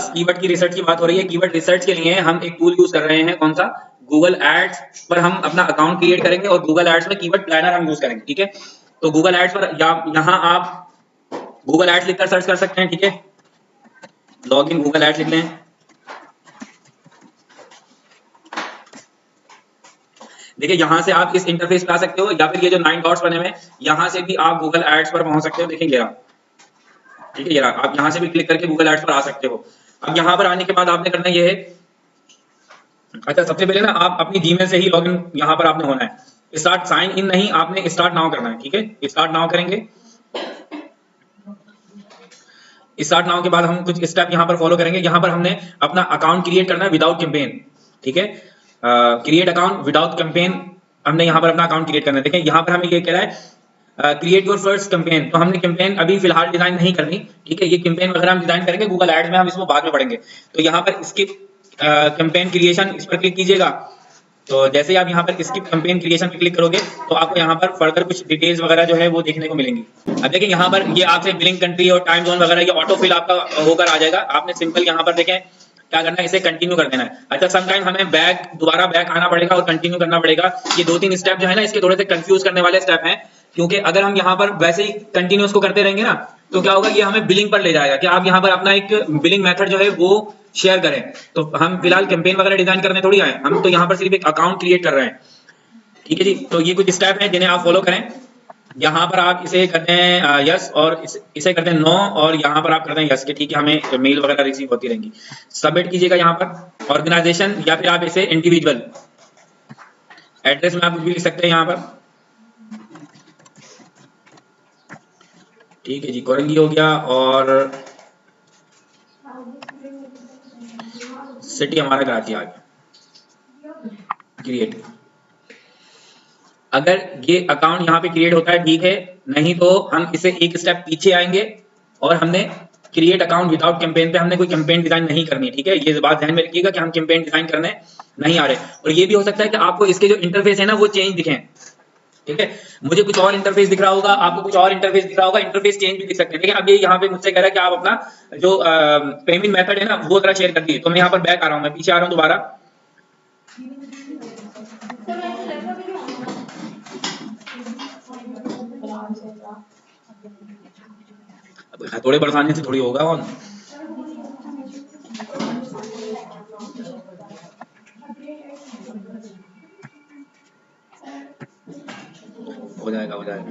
Class keyword की research की बात हो रही है। कीवर्ड रिसर्च के लिए हम एक टूल यूज कर रहे हैं, कौन सा? गूगल एड्स पर हम अपना अकाउंट क्रिएट करेंगे और गूगल एड्स में कीवर्ड प्लानर हम यूज करेंगे, ठीक है। तो गूगल एड्स पर यहाँ आप गूगल एड्स लिखकर सर्च कर सकते हैं, ठीक है। लॉग इन गूगल एड्स लिख लें। देखिए यहाँ से आप इस इंटरफेस पे आ सकते हो, या फिर ये जो 9 डॉट्स बने हुए हैं यहाँ से भी आप गूगल एड्स पर पहुंच सकते हो। देखिए ये रहा, ठीक है, ये रहा। आप यहाँ से भी क्लिक करके गूगल एड्स पर आ सकते हो। अब यहाँ पर आने के बाद आपने करना ये है, अच्छा सबसे पहले ना आप अपनी जीमेल से ही लॉगिन यहाँ पर आपने होना है। स्टार्ट साइन इन नहीं, आपने स्टार्ट नाउ करना है, ठीक है। स्टार्ट नाउ करेंगे। स्टार्ट नाउ के बाद हम कुछ स्टेप यहाँ पर फॉलो करेंगे। यहाँ पर हमने अपना अकाउंट क्रिएट करना है विदाउट कैंपेन, ठीक है। क्रिएट अकाउंट विदाउट कैंपेन, हमने यहाँ पर अपना अकाउंट क्रिएट करना है। देखें यहाँ पर हमें ये कह रहा है क्रिएट योर फर्स्ट कैंपेन, तो हमने कैंपेन अभी फिलहाल डिजाइन नहीं करनी, ठीक है। ये कैंपेन वगैरह हम डिजाइन करेंगे गूगल एड्स में, हम इसको बाद में पढ़ेंगे। तो यहाँ पर स्किप कैंपेन क्रिएशन, इस पर क्लिक कीजिएगा। तो जैसे ही आप यहाँ पर स्किप कैंपेन क्रिएशन पे क्लिक करोगे तो आपको यहाँ पर फर्दर कुछ डिटेल्स वगैरह जो है वो देखने को मिलेंगी। अब देखिए यहाँ पर ये आपसे बिलिंग कंट्री और टाइम जोन वगैरह ये ऑटो फिल आपका होकर आ जाएगा। आपने सिंपल यहाँ पर देखें क्या करना है, इसे कंटिन्यू कर देना है। अच्छा समटाइम हमें दोबारा बैक आना पड़ेगा और कंटिन्यू करना पड़ेगा। ये 2-3 स्टेप जो है ना इसके थोड़े से कंफ्यूज करने वाले स्टेप हैं, क्योंकि अगर हम यहाँ पर वैसे ही कंटिन्यूस को करते रहेंगे ना तो क्या होगा, ये हमें बिलिंग पर ले जाएगा कि आप यहाँ पर अपना एक बिलिंग मेथड जो है वो शेयर करें। तो हम फिलहाल कैंपेन वगैरह डिजाइन करने थोड़ी आए, हम तो यहाँ पर सिर्फ एक अकाउंट क्रिएट कर रहे हैं, ठीक है जी। तो ये कुछ स्टेप हैं जिन्हें आप फॉलो करें। यहाँ पर आप इसे करते हैं यस, और इसे करते हैं नो, और यहाँ पर आप करते हैं यस के, ठीक है, हमें मेल वगैरह रिसीव होती रहेंगी। सबमिट कीजिएगा यहाँ पर ऑर्गेनाइजेशन, या फिर आप इसे इंडिविजुअल एड्रेस में आप कुछ भी लिख सकते हैं यहाँ पर, ठीक है जी। कोरंगी हो गया, और सिटी हमारा कराची आ गया क्रिएट। अगर ये अकाउंट यहाँ पे क्रिएट होता है ठीक है, नहीं तो हम इसे एक स्टेप पीछे आएंगे और हमने क्रिएट अकाउंट विदाउट कैंपेन पे हमने कोई कैंपेन डिजाइन नहीं करनी, ठीक है। ये बात ध्यान में रखिएगा कि हम कैंपेन डिजाइन करने नहीं आ रहे। और ये भी हो सकता है कि आपको इसके जो इंटरफेस है ना वो चेंज दिखें, ठीक है। मुझे कुछ और इंटरफेस दिख रहा होगा, आपको कुछ और इंटरफेस दिख रहा होगा, इंटरफेस चेंज भी दिख सकते हैं। लेकिन अब ये यहाँ पे मुझसे कह रहा है कि आप अपना जो पेमेंट मेथड है ना वो जरा शेयर कर दिए। तो मैं यहाँ पर बैक आ रहा हूँ, मैं पीछे आ रहा हूँ दोबारा। थोड़े परेशानी से थोड़ी होगा, और हो जाएगा, हो जाएगा।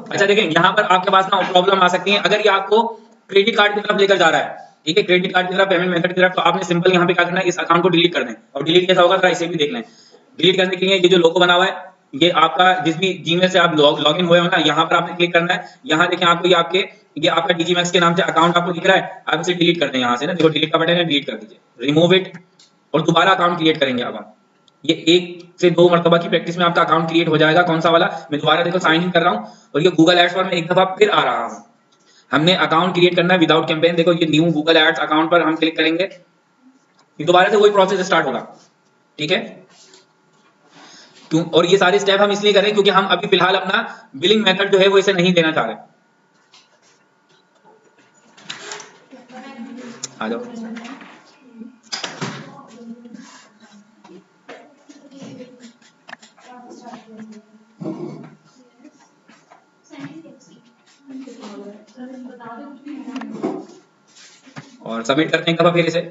अच्छा देखें यहाँ पर आपके पास ना प्रॉब्लम आ सकती है अगर ये आपको क्रेडिट कार्ड की तरफ लेकर जा रहा है, ठीक है, क्रेडिट कार्ड की तरफ, पेमेंट मेथड की तरफ। तो आपने सिंपल यहाँ पे क्या करना है, इस अकाउंट को डिलीट कर दें। और डिलीट कैसा होगा, इसे भी देख लें। डिलीट करने के लिए ये जो लोगो बना हुआ है, ये आपका जिस भी जीमेल से आप लॉगिन हुए हो ना, यहाँ पर आपने क्लिक करना है। यहाँ देखें आपको ये आपका डीजीमैक्स के नाम से अकाउंट आपको दिख रहा है, आप इसे डिलीट कर दें। यहाँ से ना देखो डिलीट का बटन है, डिलीट कर दीजिए, रिमूव इट, और दोबारा अकाउंट क्रिएट करेंगे। अब आप ये 1 से 2 मरतबा की प्रैक्टिस में आपका अकाउंट क्रिएट हो जाएगा। कौन सा वाला, मैं दोबारा देखो साइन इन कर रहा हूँ और ये गूगल एड्स पर मैं एक दफा फिर आ रहा हूँ। हमने अकाउंट क्रिएट करना है विदाउट कैंपेन। देखो ये न्यू गूगल एड्स अकाउंट पर हम क्लिक करेंगे, दोबारा से वही प्रोसेस स्टार्ट होगा, ठीक है। क्यों, और ये सारे स्टेप हम इसलिए करें क्योंकि हम अभी फिलहाल अपना बिलिंग मेथड जो है वो इसे नहीं देना चाह रहे। आ जाओ। और सबमिट करते हैं फिर इसे।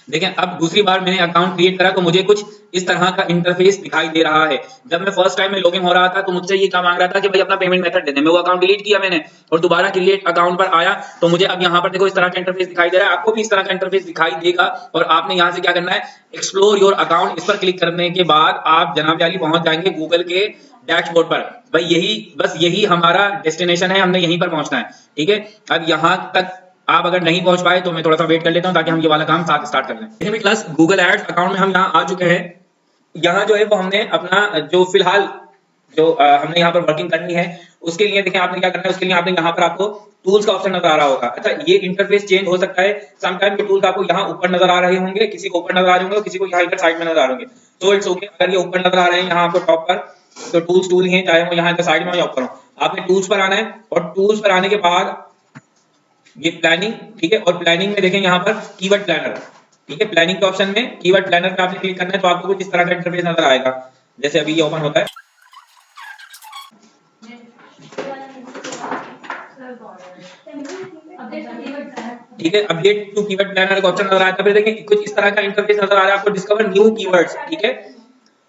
देखें अब दूसरी बार मैंने अकाउंट क्रिएट करा तो मुझे कुछ इस तरह का इंटरफेस दिखाई दे रहा है। जब मैं फर्स्ट टाइम में लॉगिन हो रहा था तो मुझसे ये क्या मांग रहा था कि भाई अपना पेमेंट मेथड दे दे। मैं वो अकाउंट डिलीट किया मैंने और दोबारा क्रिएट अकाउंट पर आया तो मुझे अब यहाँ पर देखो इस तरह का इंटरफेस दिखाई दे रहा है। आपको भी इस तरह का इंटरफेस दिखाई देगा और आपने यहाँ से क्या करना है, एक्सप्लोर योर अकाउंट, इस पर क्लिक करने के बाद आप जनाब वाली पहुंच जाएंगे गूगल के डैशबोर्ड पर। भाई बस यही हमारा डेस्टिनेशन है, हमने यहीं पर पहुंचना है, ठीक है। अब यहाँ तक आप अगर नहीं पहुंच पाए तो मैं थोड़ा सा वेट कर लेता हूं ताकि हम ये वाला काम साथ स्टार्ट कर लें। देखिए क्लास गूगल एड्स अकाउंट में हम यहाँ आ चुके हैं। यहाँ जो है वो हमने अपना जो फिलहाल जो हमने यहाँ पर वर्किंग करनी है उसके लिए देखिए आपने क्या करना है। उसके लिए आपने यहाँ पर आपको टूल्स का ऑप्शन नजर आ रहा होगा। अच्छा ये इंटरफेस चेंज हो सकता है, समटाइम ये टूल्स आपको यहाँ ऊपर नजर आ रहे होंगे, किसी को ऊपर नजर आ रहे होंगे, किसी को यहाँ इधर साइड में नजर आ रहे होंगे। तो इट्स ओके, अगर ये ऊपर नजर आ रहे हैं यहाँ आपको टॉप पर तो टूल्स टूल हैं, चाहे वो यहाँ साइड में या ऊपर हो। आपने टूल्स पर आना है और टूल्स पर आने के बाद ये प्लानिंग, ठीक है। और प्लानिंग में देखें यहाँ पर कीवर्ड प्लानर, ठीक है। प्लानिंग के ऑप्शन में कीवर्ड प्लानर पे आपने क्लिक करना है तो आपको कुछ इस तरह का इंटरफेस नजर आएगा, जैसे अभी ये ओपन होता है, ठीक है। अपडेट टू कीवर्ड प्लानर का ऑप्शन नजर आता है, फिर देखिए कुछ इस तरह का इंटरफेस नजर आ रहा है आपको, डिस्कवर न्यू कीवर्ड्स, ठीक है।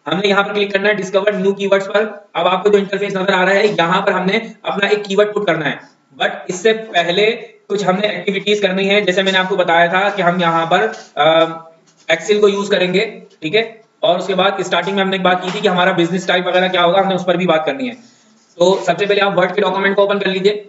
हमने यहाँ पर क्लिक करना है डिस्कवर न्यू कीवर्ड्स पर। अब आपको जो इंटरफेस नजर आ रहा है यहाँ पर हमने अपना एक कीवर्ड पुट करना है, बट इससे पहले कुछ हमने एक्टिविटीज करनी है। जैसे मैंने आपको बताया था कि हम यहाँ पर एक्सेल को यूज करेंगे, ठीक है। और उसके बाद स्टार्टिंग में हमने एक बात की थी कि हमारा बिजनेस टाइप वगैरह क्या होगा, हमने उस पर भी बात करनी है। तो सबसे पहले आप वर्ड के डॉक्यूमेंट को ओपन कर लीजिए,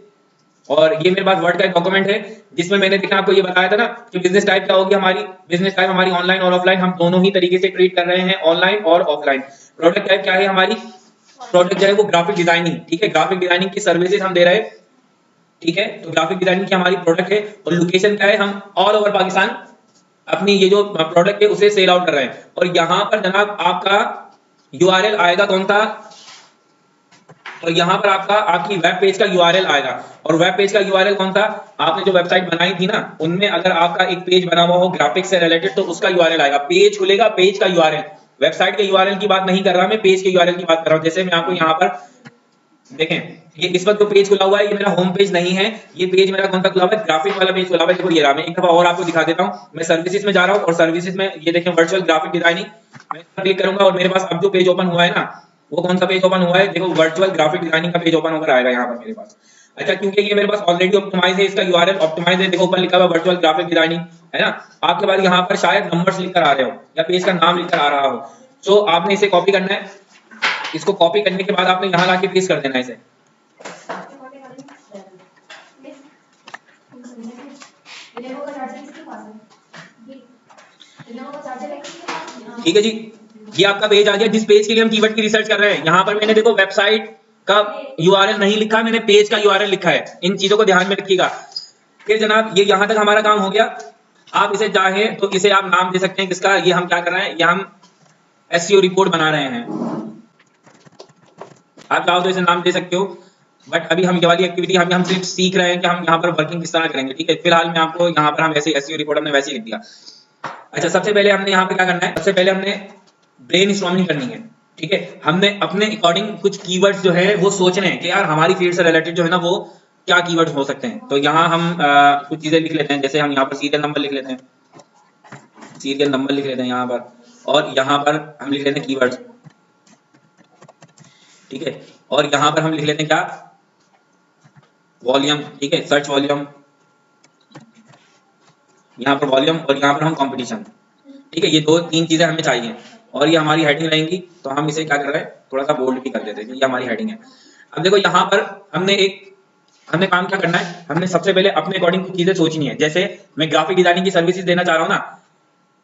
और ये मेरे पास वर्ड का एक डॉक्यूमेंट है जिसमें मैंने देखा आपको ये बताया था ना कि बिजनेस टाइप क्या होगी हमारी। बिजनेस टाइप हमारी ऑनलाइन और ऑफलाइन, हम दोनों ही तरीके से ट्रीट कर रहे हैं, ऑनलाइन और ऑफलाइन। प्रोडक्ट टाइप क्या है हमारी, प्रोडक्ट जो है वो ग्राफिक डिजाइनिंग, ठीक है। ग्राफिक डिजाइनिंग की सर्विसेज हम दे रहे हैं, ठीक है। तो ग्राफिक डिजाइनिंग की हमारी प्रोडक्ट है, और लोकेशन क्या है, हम ऑल ओवर पाकिस्तान अपनी ये जो प्रोडक्ट है उसे सेल आउट कर रहे हैं। और यहाँ पर जनाब आपका यूआरएल आएगा कौन सा, और यहाँ पर आपका आपकी वेब पेज का यूआरएल आएगा। और वेब पेज का यूआरएल कौन सा, आपने जो वेबसाइट बनाई थी ना उनमें अगर आपका एक पेज बना हुआ हो ग्राफिक्स से रिलेटेड तो उसका यूआरएल आएगा। पेज खुलेगा, पेज का यूआरएल, वेबसाइट के यूआरएल की बात नहीं कर रहा मैं, पेज के यूआरएल की बात कर रहा हूँ। जैसे मैं आपको यहाँ पर देखें, ये इस वक्त जो पेज खुला हुआ है ये मेरा होम पेज नहीं है, ये पेज मेरा कौन सा खुला हुआ है, ग्राफिक वाला पेज खुला हुआ है। देखो ये रहा, मैं एक दफा और आपको दिखा देता हूँ। मैं सर्विसेज में जा रहा हूँ और सर्विसेज में ये देखें वर्चुअल ग्राफिक डिजाइनिंग, मैं इस पर क्लिक करूंगा और मेरे पास अब जो पेज ओपन हुआ है ना वो कौन सा पेज ओपन हुआ है, देखो वर्चुअल ग्राफिक डिजाइनिंग का पेज ओपन होकर आएगा यहाँ पर मेरे पास। अच्छा, क्योंकि ये मेरे पास ऑलरेडी ऑप्टिमाइज है, इसका यूआरएल ऑप्टिमाइज है, देखो ऊपर लिखा हुआ वर्चुअल ग्राफिक डिजाइनिंग, है ना। आपके पास यहाँ पर शायद नंबर्स लिखकर आ रहे हो या पेज का नाम लिखकर आ रहा हो, सो आपने इसे कॉपी करना है। इसको कॉपी करने के बाद आपने यहाँ लाके पेस्ट कर देना है इसे, ठीक है जी। ये आपका पेज आ गया जिस पेज के लिए हम कीवर्ड की रिसर्च कर रहे हैं। यहाँ पर मैंने देखो वेबसाइट का यूआरएल नहीं लिखा, मैंने पेज का यूआरएल लिखा है, इन चीजों को ध्यान में रखिएगा। फिर जनाब ये यहाँ तक हमारा काम हो गया। आप इसे चाहे तो इसे आप नाम दे सकते हैं किसका, ये हम क्या कर रहे हैं, ये हम एसईओ रिपोर्ट बना रहे हैं, आप चाहो तो इसे नाम दे सकते हो। बट अभी हम ये वाली एक्टिविटी हम सिर्फ सीख रहे हैं कि हम यहाँ पर वर्किंग किस तरह करेंगे, ठीक है। फिलहाल मैं आपको यहाँ पर हम ऐसे एसईओ रिपोर्ट हमने वैसे ही लिख दिया। अच्छा, सबसे पहले हमने यहाँ पे क्या करना है, सबसे पहले हमने ब्रेन स्टॉर्मिंग करनी है, ठीक है। हमने अपने अकॉर्डिंग कुछ कीवर्ड्स जो है वो सोचने हैं कि यार हमारी फील्ड से रिलेटेड जो है ना वो क्या कीवर्ड्स हो सकते हैं। तो यहाँ हम कुछ चीजें लिख लेते हैं, जैसे हम यहाँ पर सीरियल नंबर लिख लेते हैं, सीरियल नंबर लिख लेते हैं यहाँ पर, और यहाँ पर हम लिख लेते हैं कीवर्ड्स, ठीक है। और यहाँ पर हम लिख लेते हैं क्या, वॉल्यूम, ठीक है, सर्च वॉल्यूम, यहाँ पर वॉल्यूम, और यहाँ पर हम कंपटीशन, ठीक है। ये दो तीन चीजें हमें चाहिए और ये हमारी हेडिंग रहेंगी। तो हम इसे क्या कर रहे हैं, थोड़ा सा बोल्ड भी कर देते हैं, ये हमारी हेडिंग है। अब देखो यहाँ पर हमने काम क्या करना है, हमने सबसे पहले अपने अकॉर्डिंग कुछ चीजें सोचनी है। जैसे मैं ग्राफिक डिजाइनिंग की सर्विसेज देना चाह रहा हूँ ना,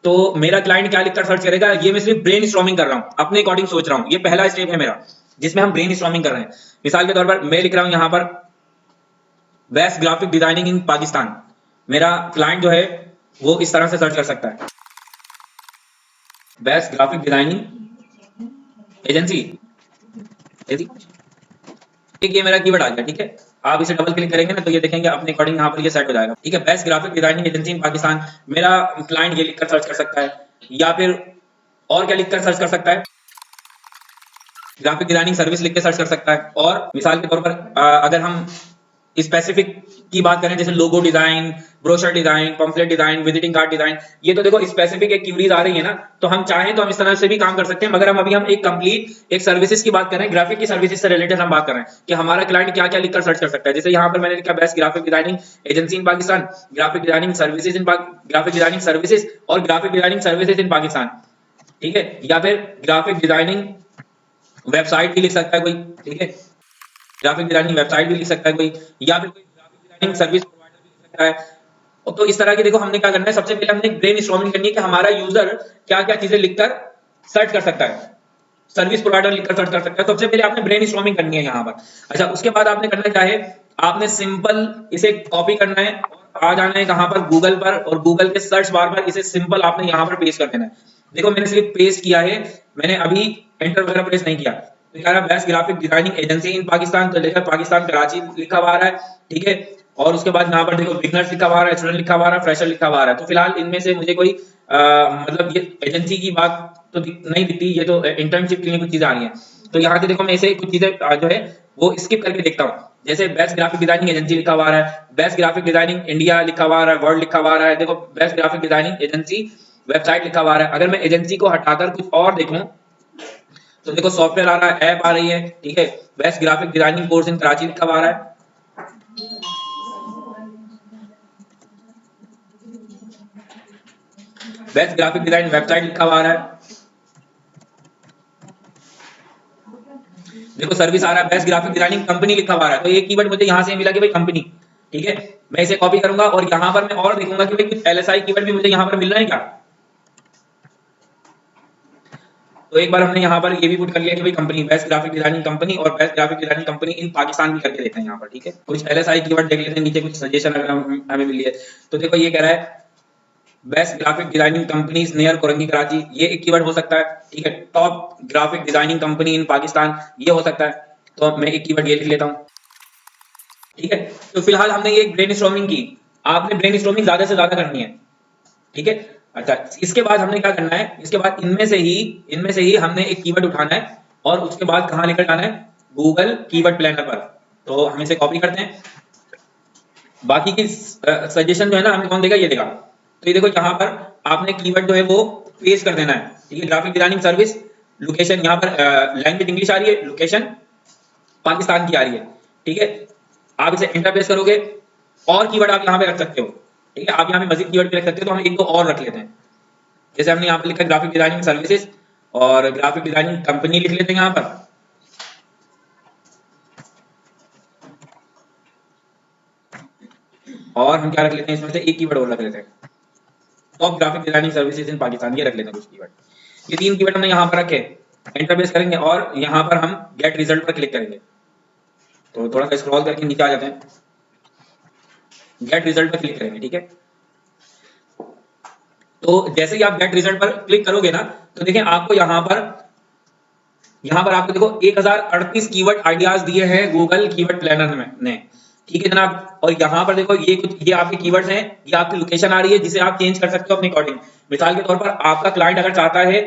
तो मेरा क्लाइंट क्या लिखकर सर्च करेगा, ये मैं सिर्फ ब्रेन स्टॉर्मिंग कर रहा हूँ, अपने अकॉर्डिंग सोच रहा हूँ। ये पहला स्टेप है मेरा जिसमें हम ब्रेन स्टॉर्मिंग कर रहे हैं। मिसाल के तौर पर मैं लिख रहा हूँ यहाँ पर बेस्ट ग्राफिक डिजाइनिंग इन पाकिस्तान, मेरा क्लाइंट जो है वो इस तरह से सर्च कर सकता है, बेस्ट ग्राफिक डिजाइनिंग एजेंसी, ठीक, ये मेरा कीवर्ड आ गया, ठीक है। आप इसे डबल क्लिक करेंगे ना तो ये देखेंगे अपने अकॉर्डिंग यहाँ पर ये सेट हो जाएगा, ठीक है। Best graphic designing agency in Pakistan, मेरा क्लाइंट ये लिखकर सर्च कर सकता है, या फिर और क्या लिखकर सर्च कर सकता है, ग्राफिक डिजाइनिंग सर्विस लिख के सर्च कर सकता है। और मिसाल के तौर पर अगर हम स्पेसिफिक की बात करें, जैसे logo design, brochure design, pamphlet design, visiting card design, ये तो देखो स्पेसिफिक एक क्यूरीज आ रही है ना, तो हम चाहें तो हम इस तरह से भी काम कर सकते हैं। मगर हम एक कंप्लीट एक सर्विसेज की बात कर रहे हैं, ग्राफिक की सर्विसेज से रिलेटेड हम बात कर रहे हैं कि हमारा क्लाइंट क्या क्या लिखकर सर्च कर सकता है। जैसे यहाँ पर मैंने लिखा best graphic designing agency in Pakistan, graphic designing services in graphic designing services और graphic designing services in Pakistan, ठीक है। या फिर ग्राफिक डिजाइनिंग वेबसाइट भी लिख सकता है कोई, ठीक है, ग्राफिक डिजाइनिंग वेबसाइट भी लिख सकता है कोई, या फिर कोई ग्राफिक डिजाइनिंग सर्विस प्रोवाइडर भी लिख सकता है। तो इस तरह की देखो हमने क्या करना है, सबसे पहले हमने ब्रेन स्टॉर्मिंग करनी है कि हमारा यूजर क्या क्या चीजें लिखकर सर्च कर सकता है, सर्विस प्रोवाइडर लिखकर सर्च कर सकता है। सबसे पहले आपने ब्रेन स्टॉर्मिंग करनी है यहाँ पर। अच्छा, उसके बाद आपने करना क्या है, आपने सिंपल इसे कॉपी करना है और आ जाना है कहाँ पर, गूगल पर, और गूगल के सर्च बार पर इसे सिंपल आपने यहाँ पर पेस्ट कर देना है। देखो मैंने सिर्फ पेस्ट किया है, मैंने अभी एंटर वगैरह प्रेस नहीं किया। तो कह रहा best graphic designing agency in Pakistan, तो लेकर पाकिस्तान कराची लिखा हुआ आ रहा है, ठीक है। और उसके बाद यहाँ पर देखो बिगनर्स लिखा हुआ है, स्टूडेंट लिखा हुआ है, फ्रेशर लिखा हुआ है। तो फिलहाल इनमें से मुझे कोई मतलब ये एजेंसी की बात तो नहीं दिखती, ये तो इंटर्नशिप के लिए कुछ चीजें आ रही हैं। तो यहाँ से देखो मैं ऐसे कुछ चीजें जो है वो स्किप करके देखता हूँ। जैसे बेस्ट ग्राफिक डिजाइनिंग एजेंसी लिखा हुआ है, बेस्ट ग्राफिक डिजाइनिंग इंडिया लिखा हुआ है, वर्ल्ड लिखा हुआ है। देखो best graphic designing agency website लिखा हुआ है। अगर मैं एजेंसी को हटाकर कुछ और देखूं तो देखो सॉफ्टवेयर आ रहा है, ऐप आ रही है, ठीक है। Best graphic designing course in Karachi लिखा हुआ है, बेस्ट ग्राफिक डिजाइन वेबसाइट लिखा हुआ है। देखो सर्विस आ रहा है, बेस्ट ग्राफिक डिजाइनिंग कंपनी लिखा हुआ है। तो ये कीवर्ड मुझे यहाँ से मिला कि भाई कंपनी, ठीक है। मैं इसे कॉपी करूंगा और यहाँ पर मैं और देखूंगा कि भाई कुछ एलएसआई कीवर्ड भी मुझे यहाँ पर मिल रहा है क्या। तो एक बार हमने यहाँ पर ये भी पुट कर लिया कि भाई company, best graphic designing company और best graphic designing company in Pakistan भी करके देखते हैं यहाँ पर, ठीक है। कुछ एलएसआई कीवर्ड देख लेते हैं, नीचे कुछ सजेशन अगर हमें मिली है। तो देखो ये कह रहा है best graphic designing companies near Korangi Karachi, ये एक कीवर्ड हो सकता है, ठीक है। Top graphic designing company in Pakistan, ये हो सकता है। तो मैं एक कीवर्ड ये लिख लेता हूँ, ठीक है। तो फिलहाल हमने ये ब्रेनस्टॉर्मिंग की, आपने ब्रेनस्टॉर्मिंग ज्यादा से ज्यादा करनी है, ठीक है। अच्छा, इसके बाद हमने क्या करना है, इसके बाद इनमें से ही हमने एक कीवर्ड उठाना है और उसके बाद कहां लेकर जाना है, गूगल कीवर्ड प्लानर पर। तो हम इसे कॉपी करते हैं, बाकी की सजेशन जो है ना हमें कौन देगा, ये देगा। तो ये देखो यहाँ पर आपने कीवर्ड जो है वो पेस्ट कर देना है, ठीक है। ग्राफिक डिजाइनिंग सर्विस, लोकेशन यहाँ पर लैंग्वेज इंग्लिश आ रही है, लोकेशन पाकिस्तान की आ रही है, ठीक है। आप इसे एंटर प्रेस करोगे और कीवर्ड आप यहाँ पे रख सकते हो, ठीक है। आप यहाँ पे मजीद कीवर्ड भी रख सकते हो। तो हम एक दो और रख लेते हैं, जैसे हमने यहाँ पे लिखा ग्राफिक डिजाइनिंग सर्विसेज और ग्राफिक डिजाइनिंग कंपनी लिख लेते हैं यहाँ पर। और हम क्या रख लेते हैं, इसमें से एक कीवर्ड और रख लेते हैं, top graphic designing services in Pakistan, ये रख लेते हैं कुछ कीवर्ड। ये 3 कीवर्ड हमने यहाँ पर रखे, एंटर प्रेस करेंगे और यहाँ पर हम गेट रिजल्ट पर क्लिक करेंगे। तो थोड़ा सा स्क्रॉल करके नीचे आ जाते हैं, गेट रिजल्ट पर क्लिक करेंगे, ठीक है। तो जैसे ही आप गेट रिजल्ट पर क्लिक करोगे ना, तो देखिए आपको यहाँ पर आपको देखो 1038 कीवर्ड आइडियाज दिए हैं गूगल कीवर्ड प्लानर ने, ठीक है जनाब। और यहाँ पर देखो ये आपके कीवर्ड्स हैं, ये आपकी लोकेशन आ रही है जिसे आप चेंज कर सकते हो अपने अकॉर्डिंग। मिसाल के तौर पर आपका क्लाइंट अगर चाहता है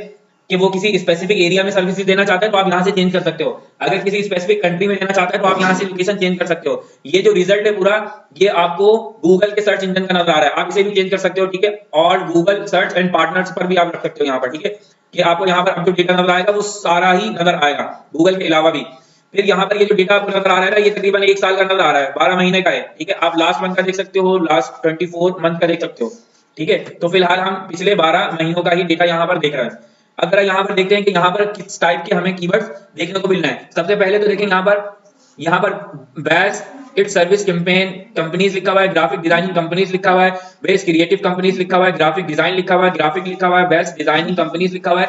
कि वो किसी स्पेसिफिक एरिया में सर्विसेज देना चाहता है तो आप यहाँ से चेंज कर सकते हो। अगर किसी स्पेसिफिक कंट्री में देना चाहता है तो आप यहाँ से लोकेशन चेंज कर सकते हो। ये जो रिजल्ट है पूरा, ये आपको गूगल के सर्च इंजन का नजर आ रहा है, आप इसे भी चेंज कर सकते हो, ठीक है। और गूगल सर्च एंड पार्टनर्स पर भी आप रख सकते हो यहाँ पर, ठीक है। कि आपको यहाँ पर अब जो डेटा नजर आएगा वो सारा ही नजर आएगा गूगल के अलावा भी। फिर यहाँ पर ये जो डेटा आपको नजर आ रहा है ना, ये तकरीबन 1 साल का नजर आ रहा है, 12 महीने का है, ठीक है। आप लास्ट मंथ का देख सकते हो, लास्ट 24 मंथ का देख सकते हो, ठीक है। तो फिलहाल हम पिछले 12 महीनों का ही डेटा यहाँ पर देख रहे हैं। अगर यहाँ पर देखते हैं कि यहाँ पर किस टाइप के हमें कीवर्ड्स देखने को मिल रहे हैं। सबसे पहले तो देखें यहाँ पर best it service campaign companies लिखा हुआ है, ग्राफिक डिजाइनिंग कंपनीज लिखा हुआ है, बेस्ट क्रिएटिव कंपनीज लिखा हुआ है, ग्राफिक डिजाइन लिखा हुआ है, ग्राफिक लिखा हुआ है, बेस्ट डिजाइनिंग कंपनीज लिखा हुआ है,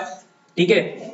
ठीक है।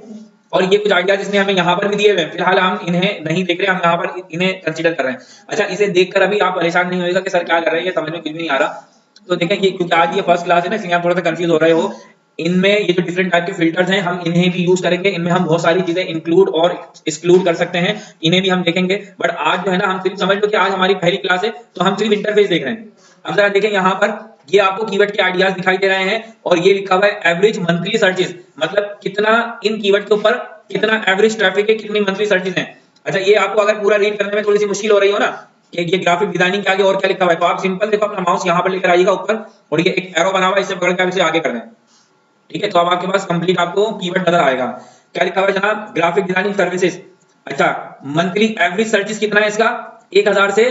और ये कुछ आइडियाज इसने हमें यहाँ पर भी दिए हुए हैं, फिलहाल हम इन्हें नहीं देख रहे, हम यहाँ पर इन्हें कंसीडर कर रहे हैं। अच्छा, इसे देखकर अभी आप परेशान नहीं होगा कि सर क्या कर रहे हैं, ये समझ में कुछ भी नहीं आ रहा। तो देखें ये क्योंकि आज ये फर्स्ट क्लास है ना, इसलिए आप थोड़ा सा कंफ्यूज हो रहे हो। इनमें ये जो डिफरेंट टाइप के फिल्टर्स हैं हम इन्हें भी यूज करेंगे, इनमें हम बहुत सारी चीजें इंक्लूड और एक्सक्लूड कर सकते हैं, इन्हें भी हम देखेंगे। बट आज जो है ना हम सिर्फ समझ लो कि आज हमारी पहली क्लास है तो हम सिर्फ इंटरफेस देख रहे हैं। अब जरा देखें यहाँ पर ये आपको कीवर्ड के आइडियाज दिखाई दे रहे हैं और ये लिखा हुआ है एवरेज मंथली सर्चेस, मतलब कितना इन कीवर्ड के ऊपर कितना एवरेज ट्रैफिक है, कितनी मंथली सर्चेस हैं। अच्छा, ये आपको अगर पूरा रीड करने में थोड़ी सी मुश्किल हो रही हो ना कि ये ग्राफिक डिजाइनिंग के आगे और क्या लिखा हुआ है, तो आप सिंपल देखो अपना माउस यहाँ पर लेकर आइएगा ऊपर और ये एक एरो बना हुआ है, इससे पकड़ के आप इसे आगे कर दें, ठीक है। तो अब आपके पास कंप्लीट आपको कीवर्ड नजर आएगा। क्या लिखा हुआ है जनाब, ग्राफिक डिजाइनिंग सर्विसेज। अच्छा, मंथली एवरेज सर्चेस कितना है इसका, 1000 से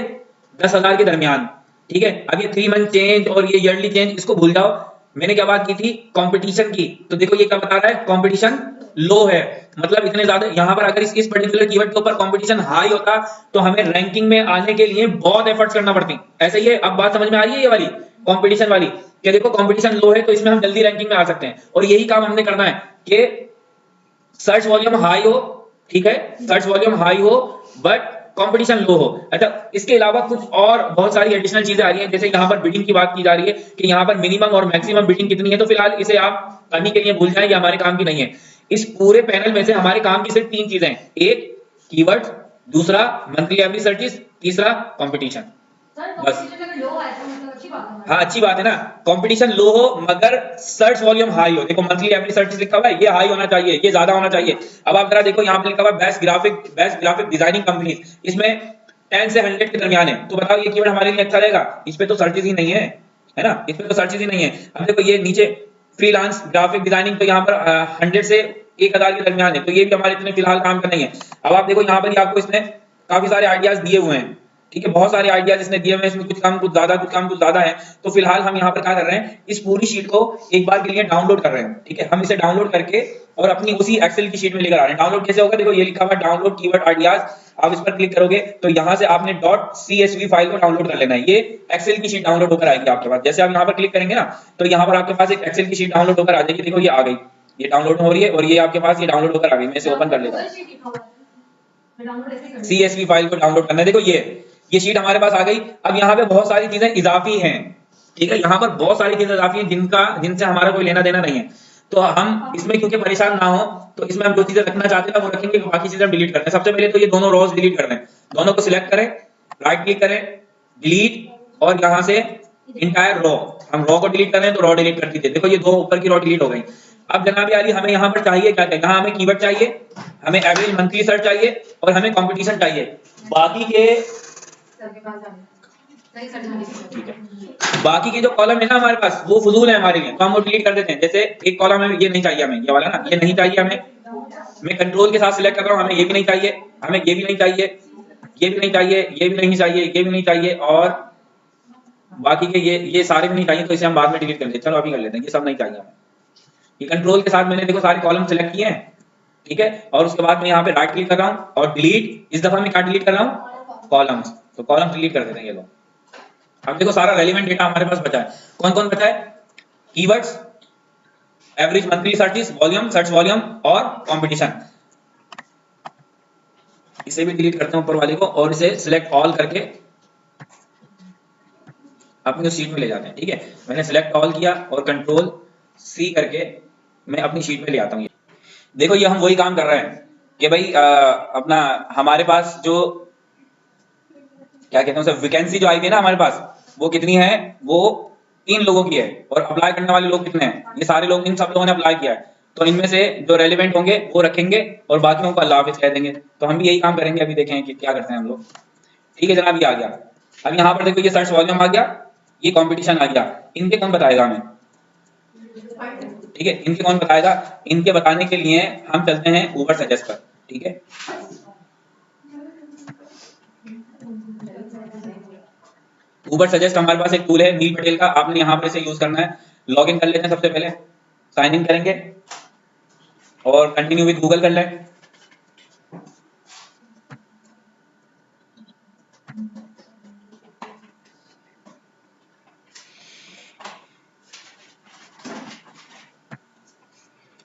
10,000 के दरमियान, ठीक है। अब ये 3 मंथ चेंज और ये ईयरली चेंज इसको भूल जाओ। मैंने क्या बात की थी, कंपटीशन की। तो देखो ये क्या बता रहा है, कंपटीशन लो है, मतलब इतने ज्यादा यहाँ पर अगर इस पर्टिकुलर कीवर्ड के ऊपर कंपटीशन हाई होता तो हमें रैंकिंग में आने के लिए बहुत एफर्ट्स करना पड़ती। ऐसा ही है, अब बात समझ में आ रही है ये वाली कंपटीशन वाली, कि देखो कंपटीशन लो है तो इसमें हम जल्दी रैंकिंग में आ सकते हैं। और यही काम हमने करना है कि सर्च वॉल्यूम हाई हो, ठीक है, सर्च वॉल्यूम हाई हो बट कंपटीशन लो हो। अच्छा, इसके अलावा कुछ और बहुत सारी एडिशनल चीजें आ रही हैं, जैसे यहाँ पर बिडिंग की बात की जा रही है कि यहाँ पर मिनिमम और मैक्सिमम बिडिंग कितनी है। तो फिलहाल इसे आप करने के लिए भूल जाएं, ये हमारे काम की नहीं है। इस पूरे पैनल में से हमारे काम की सिर्फ 3 चीजें हैं, एक कीवर्ड, दूसरा मंथली एवरेज सर्चेस, तीसरा कंपटीशन। बस हाँ अच्छी बात है ना, कंपटीशन लो हो मगर सर्च वॉल्यूम हाई हो। देखो मंथली एवरेज सर्च लिखा हुआ है, ये हाई होना चाहिए, ये ज्यादा होना चाहिए। अब आप जरा देखो यहाँ पे लिखा हुआ है बेस्ट ग्राफिक डिजाइनिंग कंपनीज, इसमें 10 से 100 के दरमियान है। तो बताओ ये कीवर्ड हमारे लिए अच्छा रहेगा? इस पे तो सर्चेज ही नहीं है ना, इस पे तो सर्चेज ही नहीं है। अब देखो ये नीचे फ्रीलांस ग्राफिक डिजाइनिंग, तो यहाँ पर 100 से 1000 के दरमियान है, तो ये भी हमारे इतने फिलहाल काम का नहीं है। अब आप देखो यहाँ पर ही आपको इसने काफी सारे आइडियाज दिए हुए हैं, ठीक है, बहुत सारे आइडियाज इसने दिए हुए हैं, इसमें कुछ कम कुछ ज्यादा, कुछ कम कुछ ज्यादा है। तो फिलहाल हम यहाँ पर क्या कर रहे हैं, इस पूरी शीट को एक बार के लिए डाउनलोड कर रहे हैं, ठीक है। हम इसे डाउनलोड करके और अपनी उसी एक्सेल की शीट में लेकर आ रहे हैं। डाउनलोड कैसे होगा, देखो ये लिखा हुआ डाउनलोड कीवर्ड आइडियाज, आप इस पर क्लिक करोगे तो यहाँ से आपने .csv फाइल को डाउनलोड कर लेना है। ये एक्सेल की शीट डाउनलोड होकर आएगी आपके पास। जैसे आप यहाँ पर क्लिक करेंगे ना, तो यहाँ पर आपके पास एक एक्सेल की शीट डाउनलोड होकर आ जाएगी। देखो ये आ गई, ये डाउनलोड हो रही है और ये आपके पास ये डाउनलोड होकर आ गई। मैं इसे ओपन कर लेता हूँ, CSV फाइल को डाउनलोड करना है। देखो ये शीट हमारे पास आ गई। अब यहाँ पे बहुत सारी चीजें इजाफी हैं, ठीक है, यहाँ पर बहुत सारी चीजें इजाफी हैं जिनसे हमारा कोई लेना देना नहीं है। तो हम इसमें क्योंकि परेशान ना हो, तो इसमें हम जो चीजें रखना चाहते हैं वो रखेंगे, बाकी चीजें हम डिलीट करते हैं। सबसे पहले तो ये दोनों रोज डिलीट कर दें, दोनों को सिलेक्ट करें, राइट क्लिक करें, डिलीट, और यहाँ से इंटायर रो, हम रो को डिलीट कर रहे हैं तो रो डिलीट कर दीजिए। देखो ये दो ऊपर की रो डिलीट हो गई। अब जनाब यारी हमें यहाँ पर चाहिए क्या क्या, यहाँ हमें कीवर्ड चाहिए, हमें एवरेज मंथली सर्च चाहिए और हमें कंपटीशन चाहिए। बाकी के ठीक है, बाकी के जो कॉलम है ना हमारे पास वो फजूल है हमारे लिए, तो हम वो डिलीट कर देते हैं। जैसे एक कॉलम है, ये नहीं चाहिए हमें, ये वाला ना, ये नहीं चाहिए हमें। मैं कंट्रोल के साथ सिलेक्ट कर रहा हूँ, हमें ये भी नहीं चाहिए, हमें ये भी नहीं चाहिए, ये भी नहीं चाहिए, ये भी नहीं चाहिए, ये भी नहीं चाहिए, और बाकी के ये सारे भी नहीं चाहिए। तो इसे हम बाद में डिलीट कर देते हैं। चलो अभी कर लेते हैं, ये सब नहीं चाहिए हमें। ये कंट्रोल के साथ मैंने देखो सारे कॉलम सेलेक्ट किए हैं, ठीक है, और उसके बाद मैं यहाँ पे राइट क्लिक कर रहा हूँ और डिलीट, इस दफा मैं क्या डिलीट कर रहा हूँ, कॉलम्स। तो कॉलम डिलीट कर देते हैं ये लोग। अब देखो सारा रेलिवेंट डेटा हमारे पास बचा है। कौन कौन बचा है, keywords, average monthly searches, volume, search volume और कंपटीशन। इसे भी डिलीट करते हैं ऊपर वाले को और इसे सिलेक्ट ऑल करके अपनी शीट में ले जाते हैं, ठीक है। मैंने सिलेक्ट ऑल किया और कंट्रोल C करके मैं अपनी शीट में ले आता हूँ। देखो ये हम वही काम कर रहे हैं कि भाई अपना हमारे पास जो क्या कहते हैं उसे वैकेंसी जो आई थी ना हमारे पास, वो कितनी है, वो 3 लोगों की है, और अप्लाई करने वाले लोग कितने हैं, ये सारे लोग, इन सब लोगों ने अप्लाई किया है। तो इनमें से जो रेलिवेंट होंगे वो रखेंगे और बाकियों को अल्लाह हाफिज कह देंगे। तो हम भी यही काम करेंगे। अभी देखें कि क्या करते हैं हम लोग, ठीक है जनाब। ये आ गया। अब यहाँ पर देखो ये सर्च वॉल्यूम आ गया, ये कंपटीशन आ गया। इनके कौन बताएगा हमें, ठीक है, इनके कौन बताएगा। इनके बताने के लिए हम चलते हैं ऊबर सजेस्ट पर, ठीक है। ऊबर सजेस्ट हमारे पास एक टूल है नील पटेल का, आपने यहाँ पर इसे यूज करना है। लॉग इन कर लेते हैं, सबसे पहले साइन इन करेंगे और कंटिन्यू विद गूगल कर लें।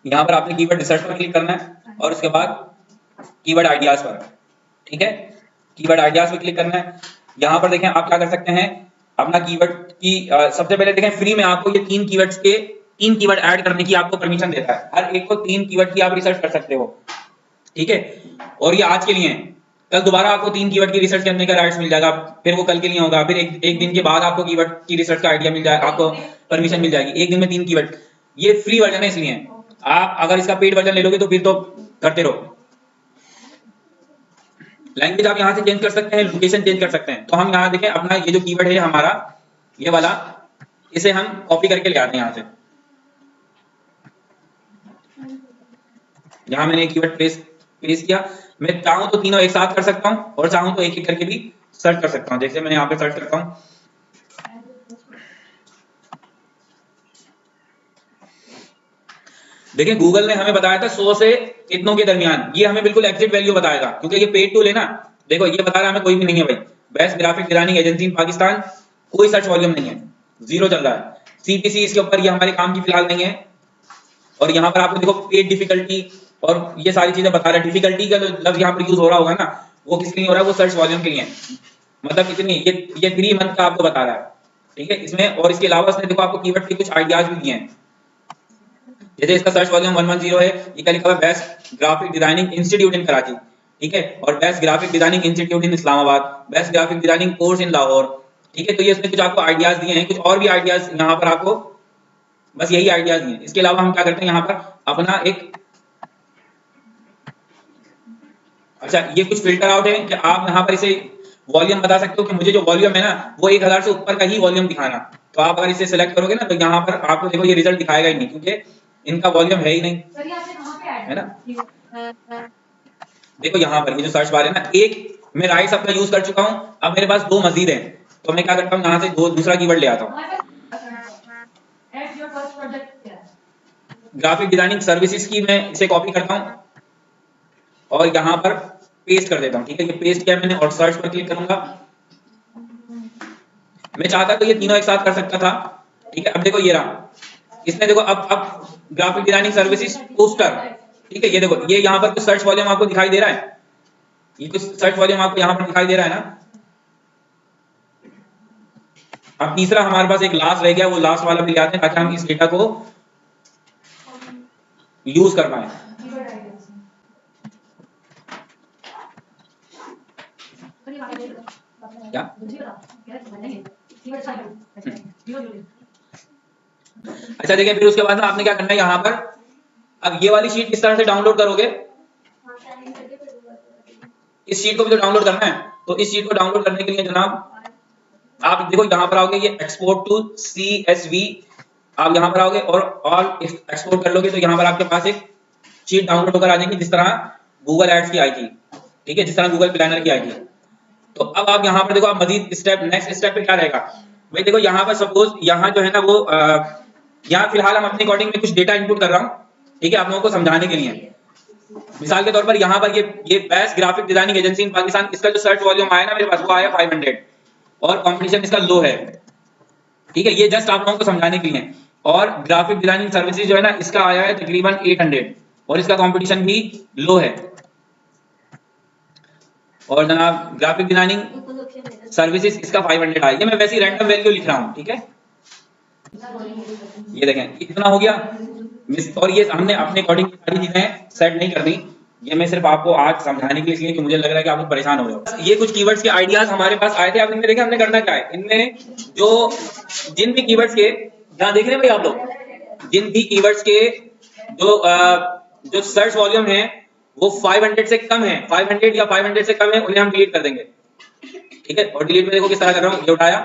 यहाँ पर आपने कीवर्ड रिसर्च पर क्लिक करना है और उसके बाद कीवर्ड आइडियाज पर, ठीक है, कीवर्ड आइडियाज पर क्लिक करना है। यहाँ पर देखें आप क्या कर सकते हैं, अपना कीवर्ड की सबसे पहले देखें फ्री में आपको ये 3 कीवर्ड्स के 3 कीवर्ड ऐड करने की आपको परमिशन देता है। हर एक को 3 कीवर्ड की आप रिसर्च कर सकते हो, ठीक है। और ये आज के लिए है, कल दोबारा आपको 3 कीवर्ड की रिसर्च करने का राइट्स मिल जाएगा, फिर वो कल के लिए होगा, फिर एक दिन के बाद आपको कीवर्ड की रिसर्च का आइडिया मिल जाएगा, आपको परमिशन मिल जाएगी। एक दिन में 3 कीवर्ड, ये फ्री वर्जन है इसलिए। आप अगर इसका पेड वर्जन ले लोगे तो फिर तो करते रहो। लैंग्वेज आप यहाँ से चेंज कर सकते हैं, लोकेशन चेंज कर सकते हैं। तो हम यहाँ देखें अपना ये जो कीवर्ड है हमारा ये वाला, इसे हम कॉपी करके ले आते हैं यहाँ से। यहाँ मैंने कीवर्ड पेस्ट किया। मैं चाहूँ तो तीनों एक साथ कर सकता हूँ और चाहूँ तो एक एक करके भी सर्च कर सकता हूँ। जैसे मैं यहाँ पे सर्च करता हूँ, देखिए गूगल ने हमें बताया था 100 से इतनों के दरमियान, ये हमें बिल्कुल एग्जैक्ट वैल्यू बताएगा क्योंकि ये पेड टूल है ना। देखो ये बता रहा है हमें कोई भी नहीं है भाई, best graphic designing agency in Pakistan, कोई सर्च वॉल्यूम नहीं है, 0 चल रहा है। CPC इसके ऊपर ये हमारे काम की फिलहाल नहीं है। और यहाँ पर आपको देखो पेड डिफिकल्टी और ये सारी चीजें बता रहा है। डिफिकल्टी का लफ्ज यहाँ पर यूज हो रहा होगा ना, वो किसके लिए हो रहा है, वो सर्च वॉल्यूम के लिए, मतलब इतनी ये 3 मंथ का आपको बता रहा है, ठीक है इसमें। और इसके अलावा इसने देखो आपको कीवर्ड के कुछ आइडियाज भी दिए हैं। जैसे इसका सर्च वॉल्यूम 110 है, ये क्या लिखा हुआ है, बेस्ट ग्राफिक डिजाइनिंग इंस्टीट्यूट इन कराची, ठीक है, और best graphic designing institute in Islamabad, best graphic designing course in Lahore, ठीक है। तो ये उसने कुछ आपको आइडियाज दिए हैं, कुछ और भी आइडियाज यहाँ पर आपको, बस यही आइडियाज दिए हैं। इसके अलावा हम क्या करते हैं यहाँ पर अपना एक, अच्छा ये कुछ फिल्टर आउट है कि आप यहाँ पर इसे वॉल्यूम बता सकते हो कि मुझे जो वॉल्यूम है ना वो 1000 से ऊपर का ही वॉल्यूम दिखाना। तो आप अगर इसे सिलेक्ट करोगे ना तो यहाँ पर आपको देखो ये रिजल्ट दिखाएगा ही नहीं, क्योंकि इनका वॉल्यूम है ही नहीं, है ना। देखो यहाँ पर ये जो सर्च बार है ना, एक मैं राइट्स अपना यूज कर चुका हूँ, अब मेरे पास 2 मजीद हैं, तो मैं क्या करता हूँ यहाँ से दूसरा कीवर्ड ले आता हूँ। ग्राफिक डिजाइनिंग सर्विसेज की मैं इसे कॉपी करता हूँ और यहाँ पर पेस्ट कर देता हूँ। ठीक है, ये पेस्ट किया मैंने और सर्च पर क्लिक करूंगा। मैं चाहता तो ये तीनों एक साथ कर सकता था। ठीक है, अब देखो ये रहा, इसने देखो अब ग्राफिक डिजाइनिंग सर्विसेज पोस्टर। ठीक है, ये देखो ये यहाँ पर कुछ सर्च वॉल्यूम आपको दिखाई दे रहा है, ये कुछ सर्च वॉल्यूम आपको यहाँ पर दिखाई दे रहा है ना। अब तीसरा हमारे पास एक लास्ट रह गया, वो लास्ट वाला भी ले आते हैं ताकि हम इस डेटा को यूज कर पाए। क्या अच्छा देखिए, फिर उसके बाद ना आपने क्या करना है यहाँ पर, अब ये वाली शीट किस तरह से डाउनलोड करोगे, इस शीट को भी तो डाउनलोड करना है। तो इस शीट को डाउनलोड करने के लिए जनाब आप देखो यहाँ पर आओगे, ये एक्सपोर्ट टू CSV, आप यहाँ पर आओगे और ऑल एक्सपोर्ट कर लोगे तो यहाँ पर आपके पास एक शीट डाउनलोड होकर आ जाएगी जिस तरह गूगल एड्स की आई थी। ठीक है, जिस तरह गूगल प्लानर की आई थी। तो अब आप यहाँ पर देखो, आप मजीद स्टेप, नेक्स्ट स्टेप पे क्या रहेगा भाई, देखो यहाँ पर सपोज यहाँ जो है ना वो यहाँ फिलहाल हम अपने अकॉर्डिंग में कुछ डेटा इनपुट कर रहा हूँ। ठीक है, आप लोगों को समझाने के लिए। मिसाल के तौर पर यहाँ पर ये best graphic designing agency in Pakistan, इसका जो सर्च वॉल्यूम आया ना मेरे पास वो आया 500 और कंपटीशन इसका लो है। ठीक है, ये जस्ट आप लोगों को समझाने के लिए। और ग्राफिक डिजाइनिंग सर्विसेज जो है ना इसका आया है तकरीबन 800 और इसका कंपटीशन भी लो है। और जनाब ग्राफिक डिजाइनिंग सर्विसेज इसका 500 आया। ये मैं वैसे ही रैंडम वैल्यू लिख रहा हूँ। ठीक है, ये देखें इतना हो गया। और ये हमने अपने अकॉर्डिंग सारी चीजें सेट नहीं कर दी, ये मैं सिर्फ आपको आज समझाने के लिए, इसलिए कि मुझे लग रहा है कि आप लोग परेशान हो रहे हो। ये कुछ कीवर्ड्स के आइडियाज हमारे पास आए थे, आप इनमें देखें हमने करना क्या है, इनमें जो जिन भी कीवर्ड्स के, यहाँ देख रहे हैं भाई आप लोग, जिन भी कीवर्ड्स के जो सर्च वॉल्यूम है वो 500 से कम है, 500 या 500 से कम है, उन्हें हम डिलीट कर देंगे। ठीक है, और डिलीट में देखो किस तरह कर रहा हूँ, ये उठाया,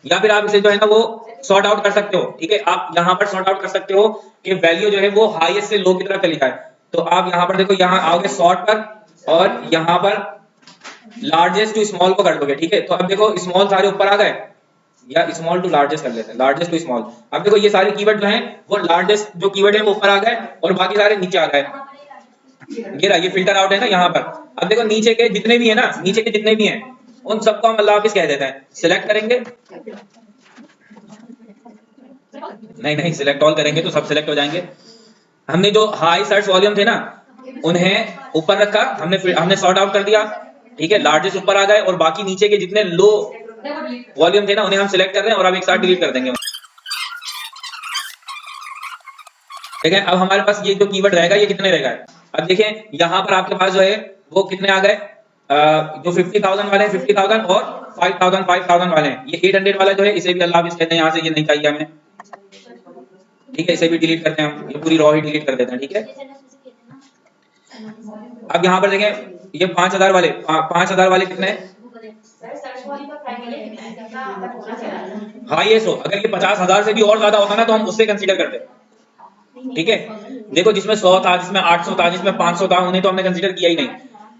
या फिर आप इसे जो है ना वो सॉर्ट आउट कर सकते हो। ठीक है, आप यहाँ पर सॉर्ट आउट कर सकते हो कि वैल्यू जो है वो हाईएस्ट से लो की तरफ चली जाए। तो आप यहाँ पर देखो, यहाँ आओगे सॉर्ट पर और यहाँ पर लार्जेस्ट टू स्मॉल को कर दोगे। ठीक है, तो अब देखो स्मॉल सारे ऊपर आ गए, या स्मॉल टू लार्जेस्ट कर लेते हैं, लार्जेस्ट टू स्मॉल। अब देखो ये सारे कीवर्ड जो हैं वो लार्जेस्ट जो कीवर्ड है वो ऊपर आ गए और बाकी सारे नीचे आ गए। ये रहा, ये फिल्टर आउट है ना यहाँ पर। अब देखो नीचे के जितने भी है ना, नीचे के जितने भी हैं उन सबको हम अल्लाह हाफिज कह देते हैं। सिलेक्ट करेंगे, नहीं सिलेक्ट ऑल करेंगे तो सब सिलेक्ट हो जाएंगे। हमने जो हाई सर्च वॉल्यूम थे ना उन्हें ऊपर रखा, हमने सॉर्ट आउट कर दिया। ठीक है, लार्जेस्ट ऊपर आ गए और बाकी नीचे के जितने लो वॉल्यूम थे ना उन्हें हम सिलेक्ट कर रहे हैं और अब एक साथ डिलीट कर देंगे। ठीक है, अब हमारे पास ये जो कीवर्ड रहेगा ये कितने रहेगा। अब देखें यहाँ पर आपके पास जो है वो कितने आ गए, जो 50,000 वाले हैं 50,000 और 5,000 वाले हैं। ये 800 वाला जो है इसे भी अल्लाह हाफिज कहते हैं, यहाँ से ये नहीं चाहिए हमें। ठीक है, इसे भी डिलीट करते हैं हम, ये पूरी रॉ ही डिलीट कर देते हैं। ठीक है, अब यहाँ पर देखें ये 5,000 वाले, 5,000 वाले कितने हैं, हाईएस्ट हो। अगर ये 50,000 से भी और ज्यादा होता ना तो हम उससे कंसीडर करते। ठीक है, देखो जिसमें 100 था, जिसमें 800 था, जिसमें 500 था, उन्हें तो हमने कंसीडर किया ही नहीं।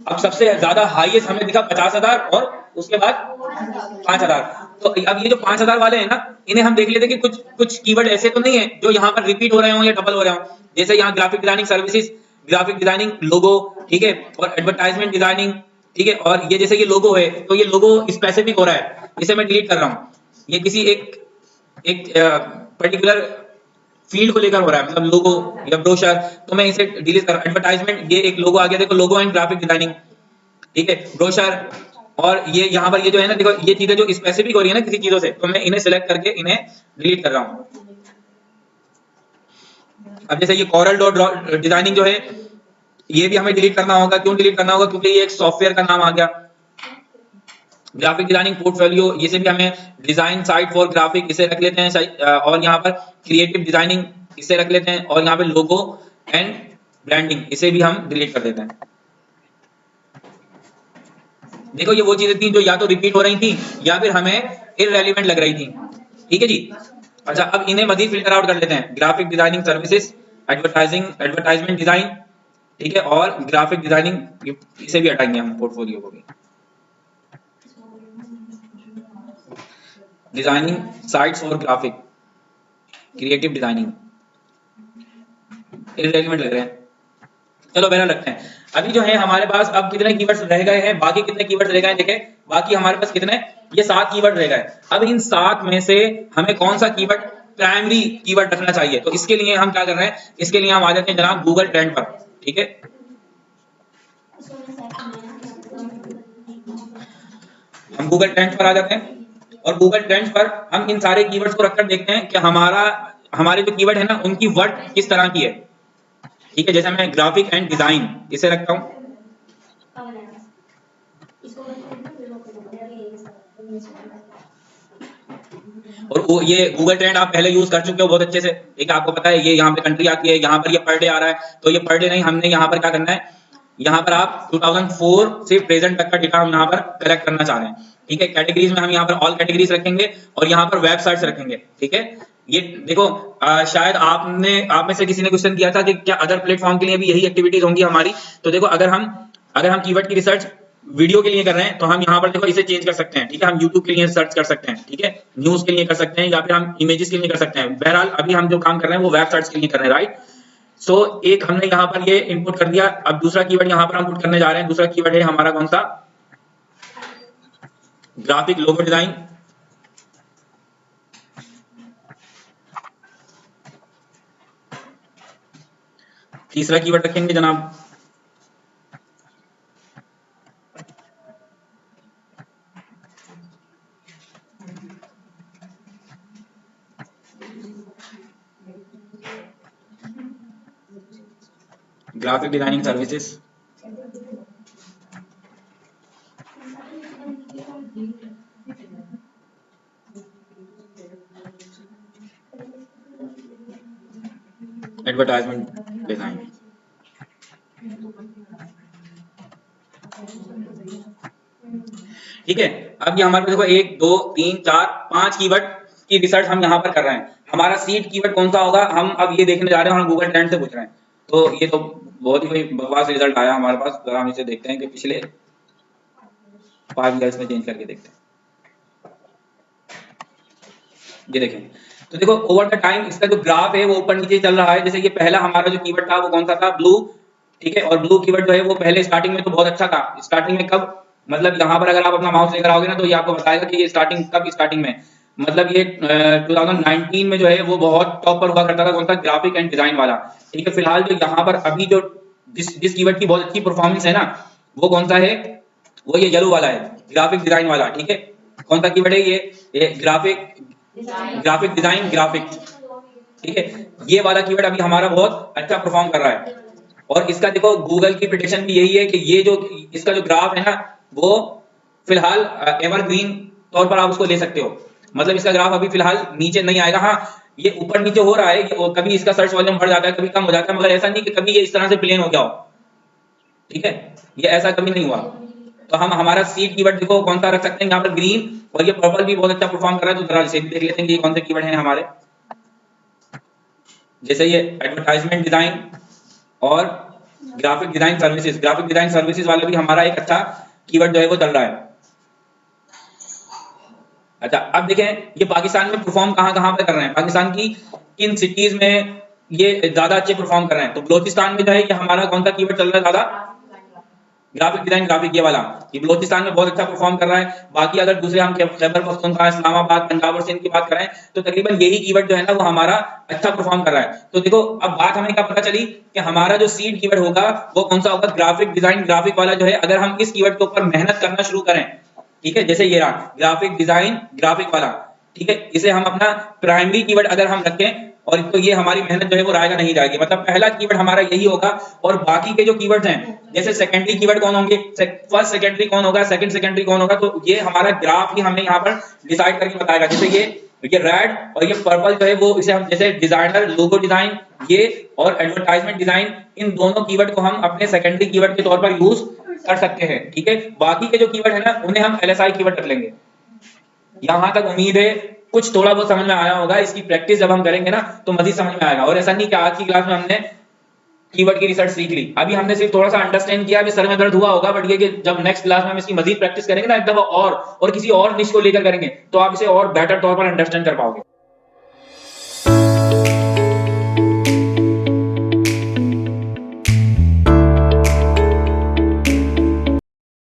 अब सबसे ज्यादा हाईएस्ट हमें दिखा 50,000 और उसके बाद 5,000। तो अब ये जो 5,000 वाले हैं ना इन्हें हम देख लेते हैं कि कुछ कीवर्ड ऐसे तो नहीं है जो यहाँ पर रिपीट हो रहे हो या डबल हो रहे हो। जैसे यहाँ graphic designing services, graphic designing logo, ठीक है, और एडवर्टाइजमेंट डिजाइनिंग। ठीक है, और ये जैसे ये लोगो है तो ये लोगो स्पेसिफिक हो रहा है, इसे मैं डिलीट कर रहा हूँ। ये किसी एक पर्टिकुलर फील्ड को लेकर हो रहा है, मतलब लोगो या ब्रोशर, तो मैं इसे डिलीट कर। एडवर्टाइजमेंट, ये एक लोगो आ गया, देखो लोगो एंड ग्राफिक डिजाइनिंग। ठीक है, ब्रोशर, और ये यहाँ पर ये जो है ना देखो ये चीजें जो स्पेसिफिक हो रही है ना किसी चीजों से, तो मैं इन्हें सिलेक्ट करके इन्हें डिलीट कर रहा हूँ। अब जैसे ये कोरल डॉट डिजाइनिंग जो है ये भी हमें डिलीट करना होगा। क्यों डिलीट करना होगा, क्योंकि ये एक सॉफ्टवेयर का नाम आ गया। ग्राफिक डिजाइनिंग पोर्टफोलियो, इसे भी हमें डिजाइन साइट फॉर ग्राफिक इसे रख लेते हैं, और यहाँ पर क्रिएटिव डिजाइनिंग इसे रख लेते हैं, और यहाँ पे लोगो एंड ब्रांडिंग इसे भी हम डिलीट कर देते हैं। देखो ये वो चीजें थी जो या तो रिपीट हो रही थी या फिर हमें इररेलेवेंट लग रही थी। ठीक है जी। अच्छा, अब इन्हें मजीद फिल्टर आउट कर लेते हैं। Graphic designing services, advertisement design, ठीक है, और ग्राफिक डिजाइनिंग इसे भी हटाएंगे हम, पोर्टफोलियो को भी। Designing sites for graphic, creative designing irrelevant लग रहे हैं, चलो बहरहाल रखते हैं। अभी जो है हमारे पास अब कितने कीवर्ड्स रह गए हैं, बाकी कितने कीवर्ड्स रह गए हैं देखें। बाकी हमारे पास कितने, ये 7 कीवर्ड रह गए। अब इन 7 में से हमें कौन सा कीवर्ड प्राइमरी कीवर्ड रखना चाहिए, तो इसके लिए हम क्या कर रहे हैं, इसके लिए हम आ जाते हैं जनाब गूगल ट्रेंड पर। ठीक है, हम गूगल ट्रेंड्स पर आ जाते हैं, और गूगल ट्रेंड्स पर हम इन सारे कीवर्ड्स को रखकर देखते हैं कि हमारे जो कीवर्ड है ना उनकी वर्ड किस तरह की है। ठीक है, जैसे मैं ग्राफिक एंड डिजाइन इसे रखता हूं, और वो ये गूगल ट्रेंड आप पहले यूज कर चुके हो बहुत अच्छे से। ठीक है, आपको पता है ये यहाँ पे कंट्री आती है, यहाँ पर ये पर डे आ रहा है, तो ये पर डे नहीं, हमने यहाँ पर क्या करना है, यहाँ पर आप 2004 से प्रेजेंट तक का डेटा हम यहाँ पर कलेक्ट करना चाह रहे हैं। ठीक है, कैटेगरीज में हम यहाँ पर ऑल कैटेगरीज रखेंगे, और यहाँ पर वेबसाइट्स रखेंगे। ठीक है, ये देखो शायद आप में से किसी ने क्वेश्चन किया था कि क्या अदर प्लेटफॉर्म के लिए भी यही एक्टिविटीज होंगी हमारी। तो देखो अगर हम कीवर्ड की रिसर्च वीडियो के लिए कर रहे हैं तो हम यहाँ पर देखो इसे चेंज कर सकते हैं। ठीक है, हम यूट्यूब के लिए सर्च कर सकते हैं, ठीक है, न्यूज के लिए कर सकते हैं, या फिर हम इमेजेस के लिए कर सकते हैं। बहरहाल अभी हम जो काम कर रहे हैं वो वेबसाइट्स के लिए कर रहे हैं, राइट। सो एक हमने यहाँ पर ये इनपुट कर दिया। अब दूसरा कीवर्ड यहाँ पर हम पुट करने जा रहे हैं। दूसरा कीवर्ड है हमारा कौन सा, ग्राफिक लोगो डिजाइन। तीसरा कीवर्ड रखेंगे जनाब graphic designing services. Advertisement design. ठीक है, अब ये हमारे पास देखो 1 2 3 4 5 कीवर्ड की रिसर्च हम यहाँ पर कर रहे हैं। हमारा सीड कीवर्ड कौन सा होगा, हम अब ये देखने जा रहे हैं, हम गूगल ट्रेंड से पूछ रहे हैं। तो ये तो बहुत ही कोई बकवास रिजल्ट आया हमारे पास। जरा हम इसे देखते हैं कि पिछले 5 ईयर्स में चेंज करके देखते हैं। ये देखें, तो देखो ओवर द टाइम इसका जो ग्राफ है वो ऊपर नीचे चल रहा है। जैसे ये पहला हमारा जो कीवर्ड था वो कौन सा था, ब्लू। ठीक है, और ब्लू कीवर्ड जो है वो पहले स्टार्टिंग में तो बहुत अच्छा था। स्टार्टिंग में कब, मतलब यहाँ पर अगर आप अपना माउस लेकर आओगे ना तो ये आपको बताएगा कि ये स्टार्टिंग में मतलब ये 2019 में जो है वो बहुत टॉप पर हुआ करता था। कौन सा, ग्राफिक एंड डिजाइन वाला। ठीक है, फिलहाल जो यहाँ पर अभी जो जिस कीवर्ड की बहुत अच्छी परफॉर्मेंस है ना वो कौन सा है, वो ये येलो वाला है, ग्राफिक डिजाइन वाला। ठीक है, कौन सा कीवर्ड है ये ग्राफिक डिजाइन ग्राफिक। ठीक है, ये वाला कीवर्ड अभी हमारा बहुत अच्छा परफॉर्म कर रहा है। और इसका देखो गूगल की प्रेडिक्शन भी यही है कि ये जो इसका जो ग्राफ है ना वो फिलहाल एवरग्रीन तौर पर आप उसको ले सकते हो। मतलब इसका ग्राफ अभी फिलहाल नीचे नहीं आएगा। हाँ, ये ऊपर नीचे हो रहा है, कभी इसका सर्च वॉल्यूम बढ़ जाता है, कभी कम हो जाता है, मगर ऐसा नहीं कि कभी ये इस तरह से प्लेन हो गया हो। ठीक है, ये ऐसा कभी नहीं हुआ। तो हम हमारा सीड कीवर्ड देखो कौन सा रख सकते हैं यहाँ पर, ग्रीन। और ये पर्पल भी बहुत अच्छा परफॉर्म कर रहा है, तो जरा इसे भी देख लेते हैं कि ये कौन से कीवर्ड हैं हमारे। जैसे ये एडवर्टाइजमेंट डिजाइन और graphic design services. Graphic design services वाला भी हमारा एक अच्छा कीवर्ड जो है वो चल रहा है। अच्छा, अब देखें ये पाकिस्तान में परफॉर्म कहां पे कर रहे हैं, पाकिस्तान की किन सिटीज में ये ज्यादा अच्छे परफॉर्म कर रहे हैं। तो बलोचिस्तान में जो है ये हमारा कौन सा कीवर्ड चल रहा है ज्यादा, ग्राफिक डिजाइन ग्राफिक, ये वाला। ये बलोचिस्तान में बहुत अच्छा परफॉर्म कर रहा है। बाकी अगर दूसरे हम खैबर पख्तूनख्वा, इस्लामाबाद, पंजाब और सिंध की बात करें तो तकरीबन यही कीवर्ड जो है ना वो हमारा अच्छा परफॉर्म कर रहा है। तो देखो अब बात हमें क्या पता चली कि हमारा जो सीड कीवर्ड होगा वो कौन सा होगा, ग्राफिक डिजाइन ग्राफिक वाला जो है। अगर हम इस कीवर्ड के ऊपर मेहनत करना शुरू करें, ठीक है, जैसे ये रहा ग्राफिक डिजाइन ग्राफिक वाला, ठीक है, इसे हम अपना प्राइमरी कीवर्ड अगर हम रखें और तो ये हमारी मेहनत जो है वो रायगा नहीं जाएगी। मतलब पहला कीवर्ड हमारा यही होगा और बाकी के जो कीवर्ड्स हैं जैसे सेकेंडरी कीवर्ड कौन होंगे, फर्स्ट सेकेंडरी कौन होगा, सेकंड सेकेंडरी कौन होगा, तो ये हमारा ग्राफ ही हमें यहाँ पर डिसाइड करके बताएगा। जैसे ये रेड और ये पर्पल जो है वो इसे हम जैसे डिजाइनर, लोगो डिजाइन ये और एडवर्टाइजमेंट डिजाइन, इन दोनों कीवर्ड को हम अपने सेकेंडरी कीवर्ड के तौर पर यूज कर सकते हैं। ठीक है, बाकी के जो कीवर्ड है ना उन्हें हम एलएसआई कीवर्ड रख लेंगे। यहां तक उम्मीद है कुछ थोड़ा बहुत समझ में आया होगा। इसकी प्रैक्टिस जब हम करेंगे ना तो मजीद समझ में आएगा। और ऐसा नहीं कि आज की क्लास में हमने कीवर्ड की रिसर्च सीख ली, अभी हमने सिर्फ थोड़ा सा अंडरस्टैंड किया, अभी सर में दर्द हुआ होगा, बट ये कि जब नेक्स्ट क्लास में हम इसकी मजीद प्रैक्टिस करेंगे ना एक दफा और किसी और निश को लेकर करेंगे तो आप इसे और बेहतर तौर पर अंडरस्टैंड कर पाओगे।